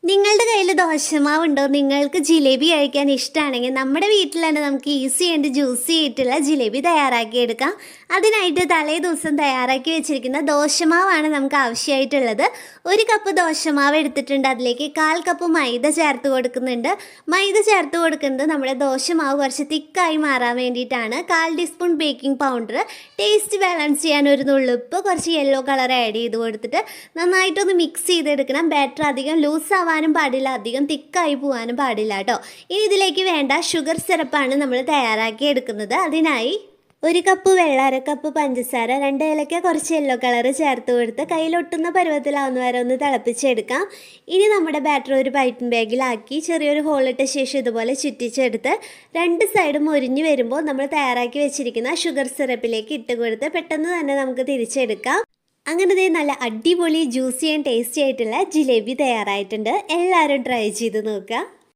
നിങ്ങളുടെ കയ്യിൽ ദോശമാവുണ്ടോ? നിങ്ങൾക്ക് ജിലേബി കഴിക്കാൻ ഇഷ്ടമാണെങ്കിൽ നമ്മുടെ വീട്ടിൽ തന്നെ നമുക്ക് ഈസി ആൻഡ് ജ്യൂസി ആയിട്ടുള്ള ജിലേബി തയ്യാറാക്കിയെടുക്കാം. അതിനായിട്ട് തലേ ദിവസം തയ്യാറാക്കി വെച്ചിരിക്കുന്ന ദോശമാവാണ് നമുക്ക് ആവശ്യമായിട്ടുള്ളത്. 1 കപ്പ് ദോശമാവ് എടുത്തിട്ടുണ്ട്. അതിലേക്ക് 1/4 കപ്പ് മൈദ ചേർത്ത് കൊടുക്കുന്നുണ്ട്. മൈദ ചേർത്ത് കൊടുക്കുന്നത് നമ്മുടെ ദോശമാവ് കുറച്ച് തിക്കായി മാറാൻ വേണ്ടിയിട്ടാണ്. 1/4 teaspoon baking powder, taste balance ചെയ്യാൻ ഒരു നുള്ളുപ്പ്, കുറച്ച് യെല്ലോ കളർ ആഡ് ചെയ്ത് കൊടുത്തിട്ട് നന്നായിട്ടൊന്ന് മിക്സ് ചെയ്തെടുക്കണം. ബാറ്റർ അധികം ലൂസ് ആവാനും പാടില്ല, അധികം തിക്കായി പോകാനും പാടില്ല കേട്ടോ. ഇനി ഇതിലേക്ക് വേണ്ട ഷുഗർ സിറപ്പാണ് നമ്മൾ തയ്യാറാക്കി എടുക്കുന്നത്. അതിനായി 1 കപ്പ് വെള്ളം, 1/2 കപ്പ് പഞ്ചസാര, 2 ഏലക്ക, കുറച്ച് യെല്ലോ കളർ ചേർത്ത് കൊടുത്ത് കയ്യിലൊട്ടുന്ന പരുവത്തിലാവുന്ന വരെ ഒന്ന് തിളപ്പിച്ചെടുക്കാം. ഇനി നമ്മുടെ ബാറ്റർ ഒരു പൈപ്പിംഗ് ബാഗിലാക്കി ചെറിയൊരു ഹോളിട്ട ശേഷം ഇതുപോലെ ചുറ്റിച്ചെടുത്ത് 2 സൈഡും മൊരിഞ്ഞ് വരുമ്പോൾ നമ്മൾ തയ്യാറാക്കി വെച്ചിരിക്കുന്ന ഷുഗർ സിറപ്പിലേക്ക് ഇട്ട് കൊടുത്ത് പെട്ടെന്ന് തന്നെ നമുക്ക് തിരിച്ചെടുക്കാം. അങ്ങനെ നല്ല അടിപൊളി ജ്യൂസി ആൻഡ് ടേസ്റ്റി ആയിട്ടുള്ള ജിലേബി തയ്യാറായിട്ടുണ്ട്. എല്ലാവരും ട്രൈ ചെയ്ത് നോക്കുക.